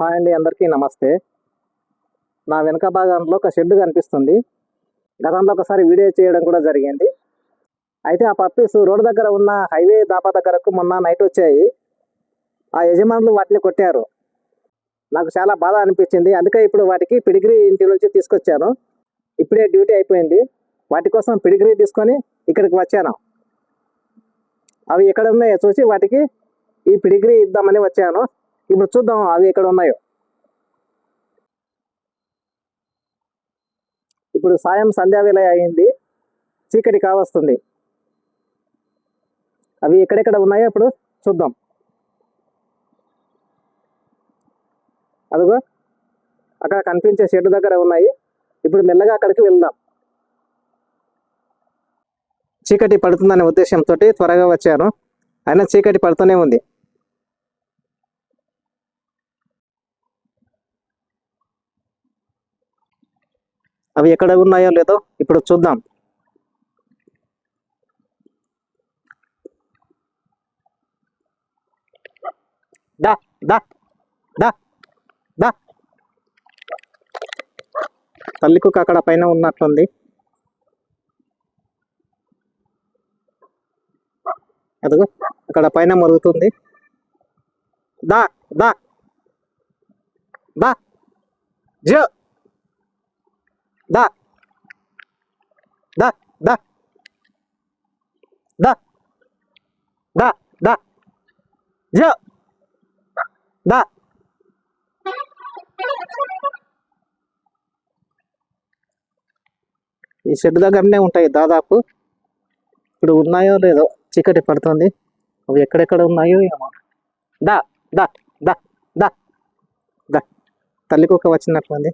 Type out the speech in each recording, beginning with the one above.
Hi అండి, అందరికీ నమస్తే. నా వెనక భాగంలో ఒక షెడ్ కనిపిస్తుంది. గతంలో ఒకసారి వీడియో చేయడం కూడా జరిగింది. అయితే ఆ పప్పీస్ రోడ్డు దగ్గర ఉన్న హైవే దాబా దగ్గరకు మొన్న నైట్ వచ్చాయి. ఆ యజమానులు వాటిని కొట్టారు. నాకు చాలా బాధ అనిపించింది. అందుకే ఇప్పుడు వాటికి పిడిగ్రీ ఇంటి నుంచి తీసుకొచ్చాను. ఇప్పుడే డ్యూటీ అయిపోయింది. వాటి కోసం పిడిగ్రీ తీసుకొని ఇక్కడికి వచ్చాను. అవి ఎక్కడ ఉన్నాయో చూసి వాటికి ఈ పిడిగ్రీ ఇద్దామని వచ్చాను. ఇప్పుడు చూద్దాం అవి ఎక్కడ ఉన్నాయో. ఇప్పుడు సాయం సంధ్యావేళ అయింది, చీకటి కావస్తుంది. అవి ఎక్కడెక్కడ ఉన్నాయో ఇప్పుడు చూద్దాం. అదిగో అక్కడ కనిపించే షెడ్ దగ్గర ఉన్నాయి. ఇప్పుడు మెల్లగా అక్కడికి వెళ్దాం. చీకటి పడుతుందనే ఉద్దేశంతో త్వరగా వచ్చాను. అయినా చీకటి పడుతూనే ఉంది. అవి ఎక్కడ ఉన్నాయో లేదో ఇప్పుడు చూద్దాం. దా దా దా దా తల్లి కుక్క అక్కడ పైన ఉన్నట్టుంది. అదిగో అక్కడ పైన మరుగుతుంది. దా దా దా జో దా దా దా దా దా దా జో దా. ఈ షెడ్ దగ్గరనే ఉంటాయి దాదాపు. ఇప్పుడు ఉన్నాయో లేదో, చీకటి పడుతుంది. అవి ఎక్కడెక్కడ ఉన్నాయో ఏమో. దా దా దా దా దా తల్లి కుక్క వచ్చినట్లుంది.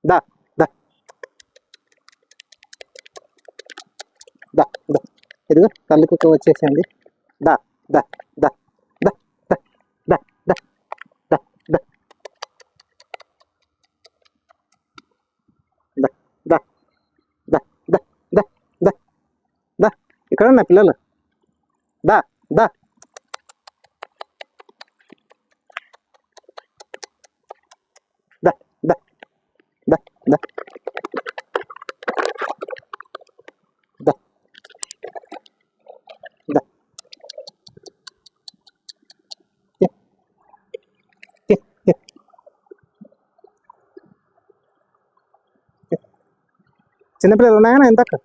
దా దా దా దా ఇదిగో తల్లి కుక్క వచ్చేసింది. దా దా దా దా దా దా దా దా దా దా దా దా దా దా దా దా ఇక్కడ ఉన్నా పిల్లలు. దా దా దా దా దా దా దా దా చిన్నపిల్లలు ఉన్నాయా ఇంతకు?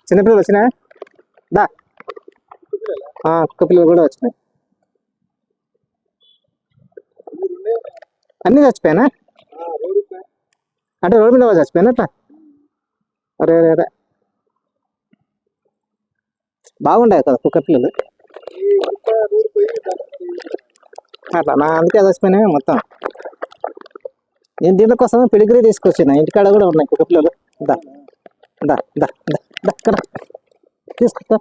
చిన్నపిల్లలు వచ్చినాయా? దా కుక్క పిల్లలు కూడా వచ్చినాయి. అన్నీ చచ్చిపోయానా? అంటే రోడ్డు మీద చచ్చిపోయాను అట్లా. అరే అరే అరే బాగుండే కదా కుక్క పిల్లలు. అట్లా నా అందుకే చచ్చిపోయినాయి మొత్తం. నేను దీనికోసం పిడిగ్రీ తీసుకొచ్చిన. ఇంటికాడ కూడా ఉన్నాయి కుక్క పిల్లలు. దా దా దా దా దా కదా తీసుకొస్తా.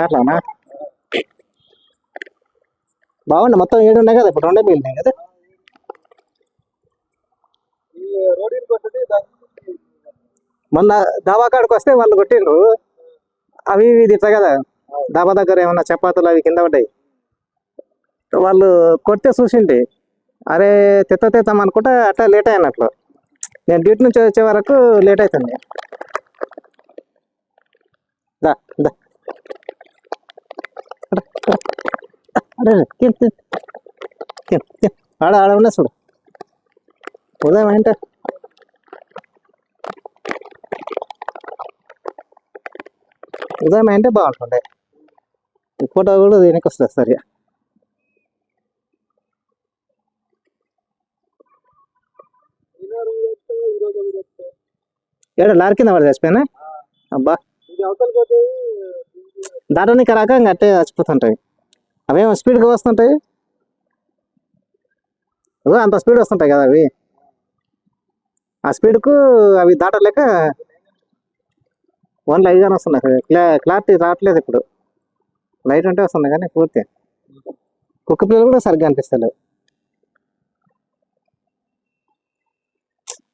అట్లానా? బాగుండే. మొత్తం 7 ఉన్నాయి కదా, ఇప్పుడు 2 మిగిలినాయి కదా. మొన్న దాబా కాడికి వస్తే వాళ్ళు కొట్టిండ్రు. అవి ఇవి తిట్టా కదా, దాబా దగ్గర ఏమన్నా చపాతీలు అవి కింద పడ్డాయి. వాళ్ళు కొడితే చూసిండి. అరే తెత్తాం అనుకుంటే అట్లా లేట్ అయినట్లు. నేను డ్యూటీ నుంచి వచ్చే వరకు లేట్ అవుతుంది. దా దా అరే ఆడ ఉన్నా చూడు. ఉదయం అంటే బాగుంటుండే. ఈ ఫోటో కూడా దీనికి వస్తుంది సరిగా. ఏడా లారీ కింద పడి చచ్చిపోయినా? అబ్బా దాటానికి రాక ఇంకా అట్టే చచ్చిపోతుంటాయి. అవేమో స్పీడ్గా వస్తుంటాయి. అంత స్పీడ్ వస్తుంటాయి కదా అవి. ఆ స్పీడ్కు అవి దాటలేక ఓన్లీ లైట్గానే వస్తున్నాయి. క్లారిటీ రావట్లేదు ఇప్పుడు. లైట్ అంటే వస్తుంది కానీ పూర్తి కుక్క పిల్లలు కూడా సరిగ్గా అనిపిస్తలేవు.